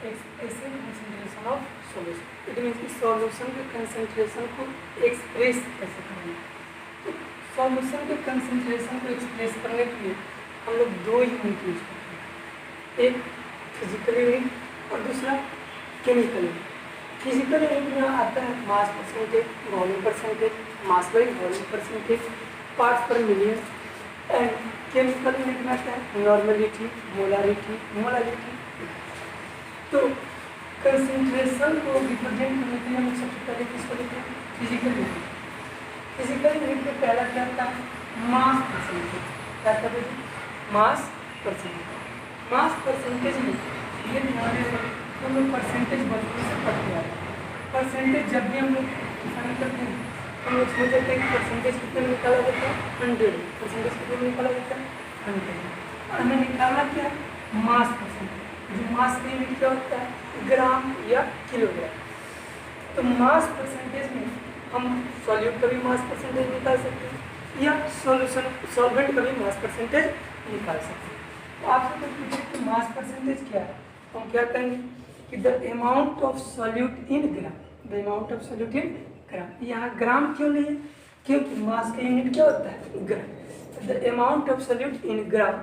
Expressive concentration of solution. It means कि solution के concentration को एक्सप्रेस कैसे करेंगे। तो सॉल्यूशन के कंसंट्रेशन को एक्सप्रेस करने के लिए हम लोग दो यूनिट यूज करते हैं, एक फिजिकल यूनिट और दूसरा केमिकल यूनिट। फिजिकल यूनिट में आता है mass percentage, volume percentage, mass by volume percentage, parts पर मिलियन। एंड केमिकल यूनिट में आता है नॉर्मलिटी, मोलारिटी, मोलारिटी। तो कंसंट्रेशन को रिप्रेजेंट करने के लिए हम सबसे पहले किसको लेते हैं, फिजिकल यूनिट। फिजिकल यूनिट में पहला क्या आता है, मास परसेंटेज। क्या कहते हैं, मास परसेंटेज। मास परसेंटेज में ये ध्यान रखें हम लोग परसेंटेज बचपन से पढ़ते आ रहे हैं। परसेंटेज जब भी हम लोग डिफाइन करते हैं हम लोग समझ जाते हैं कि परसेंटेज कितने में निकाला जाता है, 100। परसेंटेज कितने में निकाला जाता है, 100। और हमें निकालना क्या है, मास परसेंटेज। जो मास का यूनिट क्या होता है, ग्राम या किलोग्राम। तो मास परसेंटेज में हम सॉल्यूट का भी मास परसेंटेज निकाल सकते हैं या सॉल्वेंट का भी मास परसेंटेज निकाल सकते हैं। तो आपसे कुछ पूछे कि मास परसेंटेज क्या है, तो हम क्या कहेंगे कि the amount of solute in gram, the amount of solute in gram. यहाँ ग्राम क्यों नहीं है, क्योंकि मास का यूनिट क्या होता है, gram. The amount of solute in gram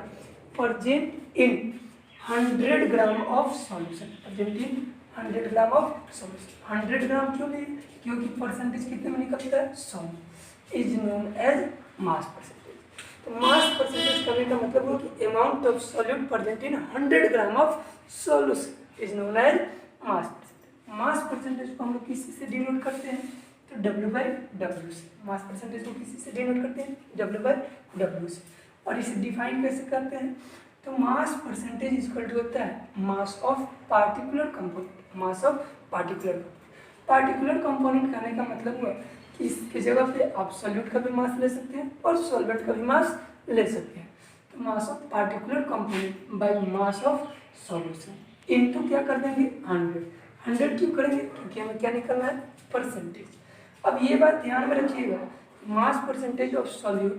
present in 100 gram of solution, present in 100 gram of solution. 100 gram क्यों नहीं, क्योंकि परसेंटेज कितने में निकलता है, 100, is known as mass percentage. तो मास परसेंटेज करने का मतलब हो कि amount of solute present in 100 gram of solution is known as mass percentage. Mass percentage को हम लोग किसी से डिनोट करते हैं, तो W/W से। मास परसेंटेज को किसी से डिनोट करते हैं, W/W से। और इसे डिफाइन कैसे करते हैं, तो मास परसेंटेज इक्वल टू होता है mass of particular component. Mass of particular component कहने का मतलब हुआ कि इसकी जगह पे आप सॉल्यूट का भी मास ले सकते हैं और सॉल्वेंट का भी मास ले सकते हैं। तो mass of particular component by mass of solution into क्या कर देंगे, 100 क्यों करेंगे, क्योंकि हमें क्या निकलना है, परसेंटेज। अब ये बात ध्यान में रखिएगा, mass percentage of solute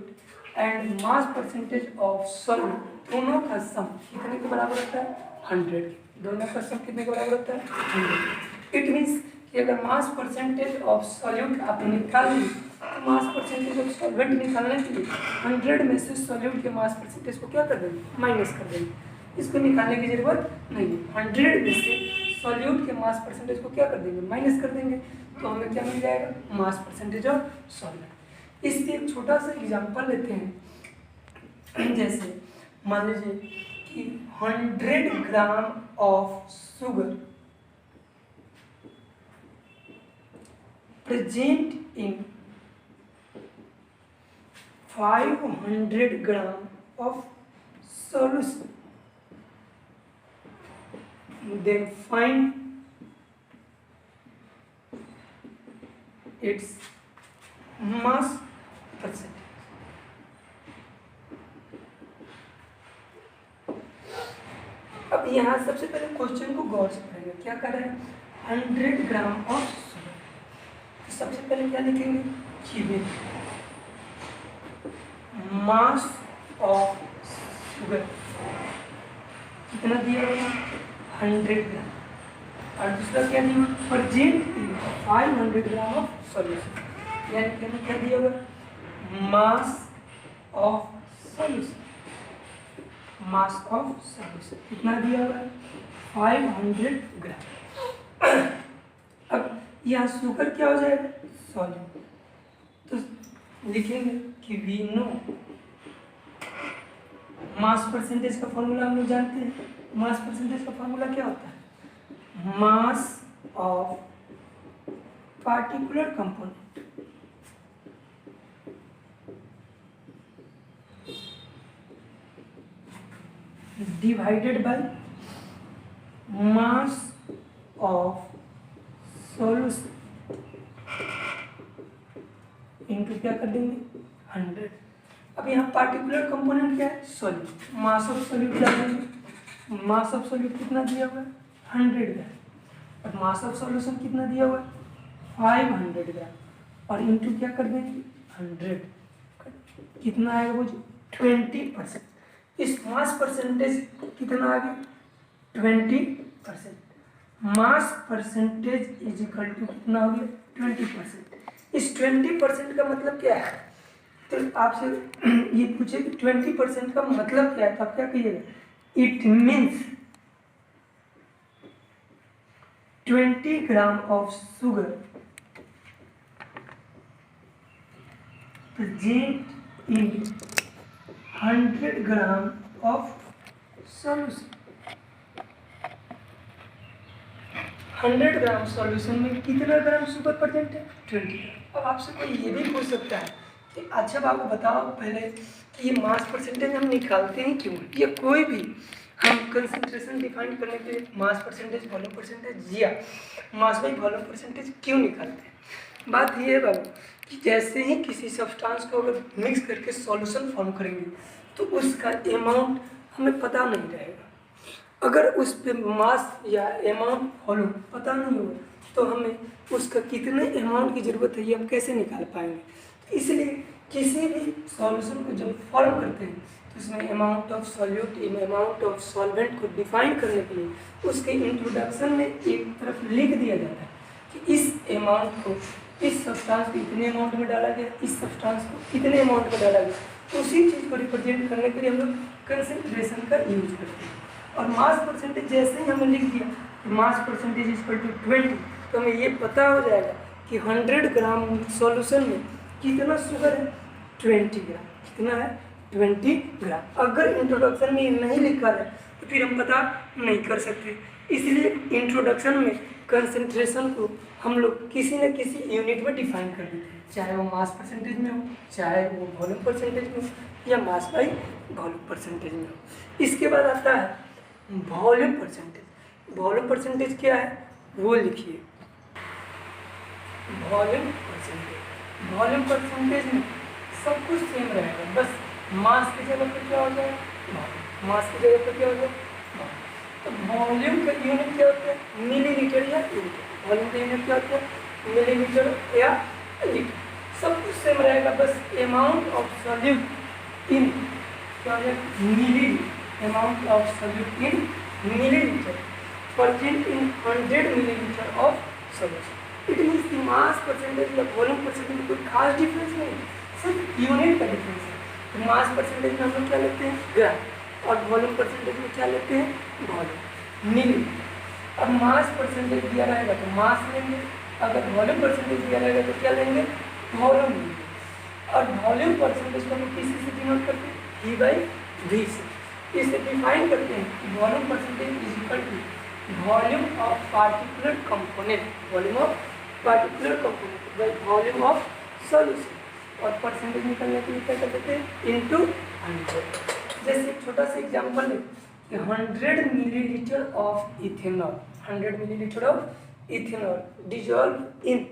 and mass percentage of solvent दोनों का सम कितने के बराबर होता है, 100। दोनों का सम कितने के बराबर होता है, 100। इट मीन्स कि अगर मास परसेंटेज ऑफ सॉल्यूट आप निकाल ली तो मास परसेंटेज ऑफ सॉल्वेंट निकालने के लिए 100 में से सॉल्यूट के मास परसेंटेज को क्या कर देंगे, माइनस कर देंगे। इसको निकालने की जरूरत नहीं है। 100 में से सॉल्यूट के मास परसेंटेज को क्या कर देंगे, माइनस कर देंगे, तो हमें क्या मिल जाएगा, मास परसेंटेज ऑफ सॉल्वेंट। इसलिए एक छोटा सा एग्जांपल लेते हैं। जैसे मान लीजिए कि 100 gram of sugar present in 500 gram of solution, then find its mass percentage। अब यहाँ सबसे पहले क्वेश्चन को गौर से पढ़ेंगे। क्या कर रहे हैं, 100 ग्राम ऑफ शुगर। तो सबसे पहले क्या लिखेंगे, गिवन मास ऑफ शुगर कितना दिया होगा, 100 ग्राम। और दूसरा क्या दिया, प्रेजेंट 500 ग्राम ऑफ सॉल्यूशन, यानी कि क्या दिया होगा, mass of solution. Mass of solution कितना दिया हुआ है, 500 ग्राम। अब यहाँ शुगर क्या हो जाएगा, सॉल्यूट। तो लिखेंगे कि वी नो, मास परसेंटेज का फॉर्मूला हम लोग जानते हैं। मास परसेंटेज का फॉर्मूला क्या होता है, mass of particular component divided by mass of solution into क्या कर देंगे, 100। अब यहाँ पार्टिकुलर कंपोनेंट क्या है, सॉल्यूट। मास ऑफ सॉल्यूट क्या देंगे, मास ऑफ सॉल्यूट कितना दिया हुआ है, 100 ग्राम। और मास ऑफ सॉल्यूशन कितना दिया हुआ है, 500 ग्राम। और इनटू क्या कर देंगे, 100। कितना आएगा वो, 20%। इस मास परसेंटेज कितना आ गया, 20%। Mass percentage is equal to कितना हो गया 20%। इस 20% का मतलब क्या है, तो आपसे ये पूछे कि 20% का मतलब क्या है, तो आप क्या कहिएगा, it means 20 gram of sugar present in 100 gram of solution. 100 gram solution में कितना ग्राम शुगर प्रेजेंट है, 20 ग्राम। अब आपसे कोई ये भी पूछ सकता है कि अच्छा बाबू बताओ पहले कि ये मास परसेंटेज हम निकालते हैं क्यों, या कोई भी हम कंसंट्रेशन डिफाइन करने के लिए मास परसेंटेज वॉल्यूम परसेंटेज या मास बाई वॉल्यूम परसेंटेज क्यों निकालते हैं। बात ये है बाबू कि जैसे ही किसी सब्सटेंस को अगर मिक्स करके सॉल्यूशन फॉर्म करेंगे तो उसका अमाउंट हमें पता नहीं रहेगा। अगर उस पे मास या अमाउंट वॉल्यूम पता नहीं होगा तो हमें उसका कितने अमाउंट की ज़रूरत है ये हम कैसे निकाल पाएंगे। तो इसलिए किसी भी सॉल्यूशन को जब फॉर्म करते हैं तो उसमें amount of solute amount of solvent को डिफाइन करने के लिए उसके इंट्रोडक्शन में एक तरफ लिख दिया जाता है कि इस अमाउंट को इस सब्सटेंस को इतने अमाउंट में डाला गया, इस सब्सटेंस को कितने अमाउंट में डाला गया। उसी चीज़ को रिप्रेजेंट करने के लिए हम लोग कंसंट्रेशन का यूज करते हैं। और मास परसेंटेज जैसे ही हमें लिख दिया कि mass percentage is equal to 20, तो हमें ये पता हो जाएगा कि 100 ग्राम सॉल्यूशन में कितना शुगर है, 20 ग्राम। कितना है, 20 ग्राम। अगर इंट्रोडक्शन में ये नहीं लिखा है तो फिर हम पता नहीं कर सकते। इसलिए इंट्रोडक्शन में कंसंट्रेशन को हम लोग किसी न किसी यूनिट में डिफाइन कर देते हैं, चाहे वो मास परसेंटेज में हो, चाहे वो वॉल्यूम परसेंटेज में हो, या मास बाई वॉल्यूम परसेंटेज में हो। इसके बाद आता है वॉल्यूम परसेंटेज। वॉल्यूम परसेंटेज क्या है वो लिखिए, वॉल्यूम परसेंटेज। वॉल्यूम परसेंटेज में सब कुछ सेम रहेगा, बस मास की जगह पर क्या हो जाएगा, मास की जगह पर क्या हो जाएगा। तो वॉल्यूम का यूनिट क्या होता है, मिलीलीटर या लीटर। वॉल्यूम का यूनिट क्या होता है, मिलीलीटर या लीटर। सब कुछ सेम रहेगा, बस अमाउंट ऑफ सॉल्यूट इन क्या हो जाएगा, millilitre. amount of solute in milliliter present in 100 milliliter of solution. It means the mass percentage या volume percentage में कोई खास डिफरेंस नहीं, सिर्फ यूनिट का डिफरेंस है। तो मास परसेंटेज में हम लोग क्या लेते हैं, ग्राम, और वॉल्यूम परसेंटेज में क्या लेते हैं, वॉल्यूम, मिली। अब मास परसेंटेज दिया रहेगा तो मास लेंगे, अगर वॉल्यूम परसेंटेज दिया रहेगा तो क्या लेंगे, वॉल्यूम लेंगे। और वॉल्यूम परसेंटेज को हम किसी से डिनोट करते हैं, V बाई V से। इसे डिफाइन करते हैं कि volume percentage is equal to volume of particular component, volume of particular component by volume of solution. और परसेंटेज निकालने के लिए क्या कर देते हैं, इनटू 100। जैसे एक छोटा सा एग्जांपल है कि 100 millilitre of ethanol, 100 millilitre of ethanol dissolve in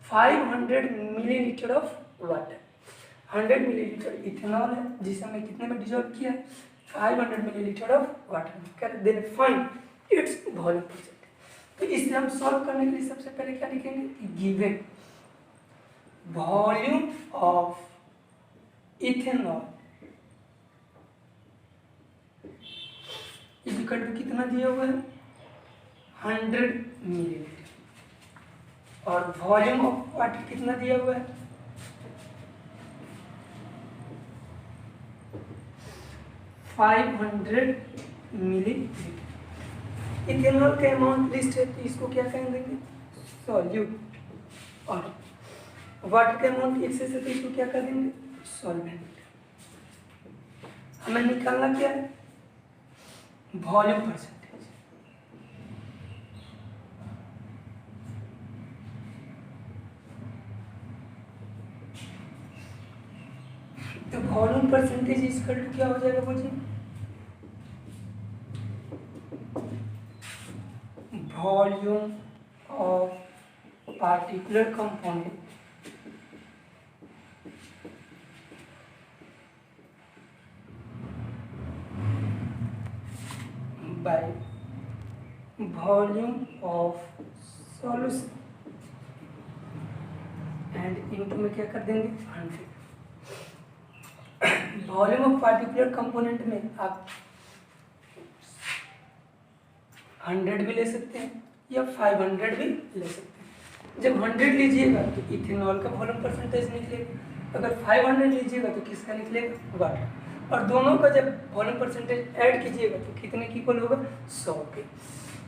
500 millilitre of water. 100 millilitre ethanol है जिसे हमने कितने में डिजॉल्व किया है, 500 मिलीलीटर ऑफ वाटर। क्या then find its volume percentage. तो इसे हम सॉल्व करने के लिए सबसे पहले क्या लिखेंगे, given volume of ethanol is equal to कितना दिया हुआ है, 100 मिलीलीटर, और वॉल्यूम ऑफ वाटर कितना दिया हुआ है, 500 मिलीलीटर। इथेनॉल का अमाउंट लिस्ट है तो इसको क्या कह देंगे, सॉल्यूट, और वाटर का अमाउंट एक्सेस है तो इसको क्या कर देंगे, सॉल्वेंट। हमें निकालना क्या है, वॉल्यूम परसेंटेज। तो वॉल्यूम परसेंटेज इसका क्या हो जाएगा बोलिए, volume of particular component by volume of solution and into में क्या कर देंगे, 100। वॉल्यूम ऑफ पार्टिकुलर कंपोनेंट में आप 100 भी ले सकते हैं या 500 भी ले सकते हैं। जब 100 लीजिएगा तो इथेनॉल का वॉल्यूम परसेंटेज निकलेगा, अगर 500 लीजिएगा तो किसका निकलेगा, वाटर। और दोनों का जब वॉल्यूम परसेंटेज ऐड कीजिएगा तो कितने की इक्वल होगा, 100 के।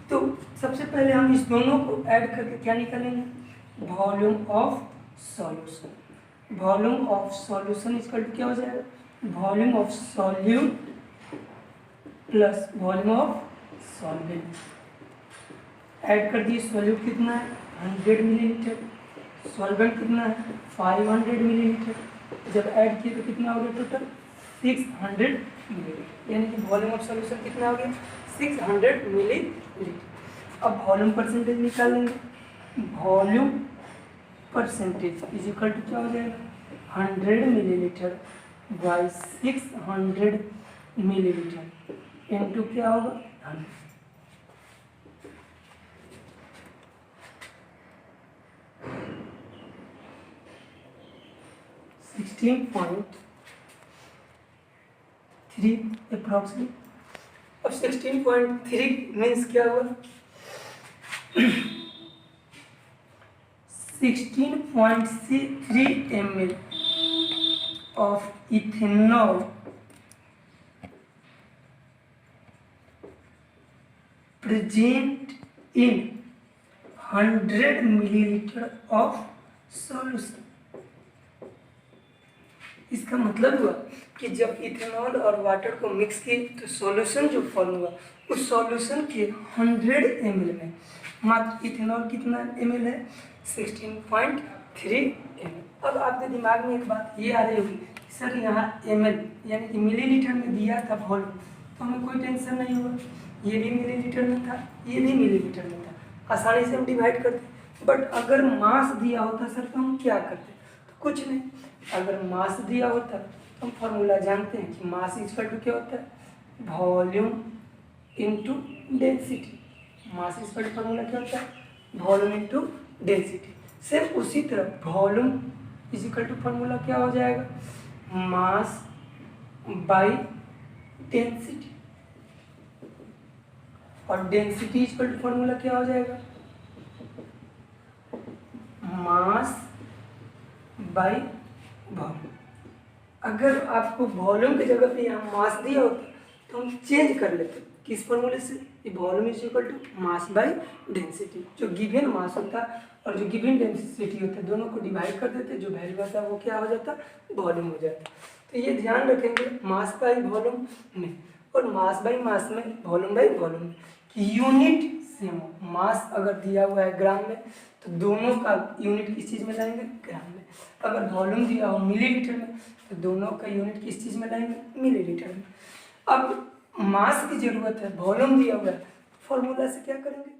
तो सबसे पहले हम इस दोनों को ऐड करके क्या निकालेंगे, volume of solution. Volume of solution equal to क्या हो जाएगा, volume of solute plus volume of solvent. Add कर दिए, सॉल्यूट कितना है 100 मिलीलीटर, सॉल्वेंट कितना है 500 मिलीलीटर। जब ऐड किए तो कितना हो गया टोटल 600 मिलीलीटर, यानी कि वॉल्यूम ऑफ सॉल्यूशन कितना हो गया 600 मिलीलीटर। अब वॉल्यूम परसेंटेज निकालेंगे, volume percentage is equal to क्या हो जाएगा 100 मिलीलीटर बाई 600 मिलीलीटर इनटू क्या होगा 100। अप्रोक्सीमेट। अब 16.3 मीन्स क्या हुआ 16.3 ml of ethanol present in 100 milliliter of solution। इसका मतलब हुआ कि जब इथेनॉल और वाटर को मिक्स किए तो सॉल्यूशन जो फॉर्म हुआ उस सॉल्यूशन के 100 ml में मात्र इथेनॉल कितना ml है 16.3 ml। अब आपके दिमाग में एक बात ये आ रही होगी सर यहाँ ml यानी कि मिलीलीटर में दिया था वॉल्यूम, तो हमें कोई टेंशन नहीं हुआ, ये भी मिलीलीटर में था ये भी मिलीलीटर में था, आसानी से हम डिवाइड करते। बट अगर मास दिया होता सर तो हम क्या करते, तो कुछ नहीं। अगर मास दिया होता तो हम फॉर्मूला जानते हैं कि मास इक्वल टू क्या होता है volume into density. Mass equal to formula क्या होता है वॉल्यूम इनटू डेंसिटी। सिर्फ उसी तरह volume is equal to formula क्या हो जाएगा मास बाई डेंसिटी, और डेंसिटी इक्वल टू फॉर्मूला क्या हो जाएगा मास बाई वॉल्यूम। अगर आपको वॉल्यूम की जगह पे यहाँ मास दिया होता तो हम चेंज कर लेते किस फॉर्मूले से, volume is equal to mass by density. जो गिवन मास होता और जो गिवन डेंसिटी होता है दोनों को डिवाइड कर देते, जो वैल्यू आता है वो क्या हो जाता वॉल्यूम हो जाता। तो ये ध्यान रखेंगे मास बाई वॉल्यूम में, और मास बाई मास में वॉल्यूम बाई वॉल्यूम में कि यूनिट सेम हो। मास अगर दिया हुआ है ग्राम में तो दोनों का यूनिट किस चीज़ में लाएंगे ग्राम में, अगर वॉल्यूम दिया हो मिलीलीटर में तो दोनों का यूनिट किस चीज़ में लाएंगे मिलीलीटर में। अब मास की जरूरत है, वॉल्यूम दिया हुआ है, फॉर्मूला से क्या करेंगे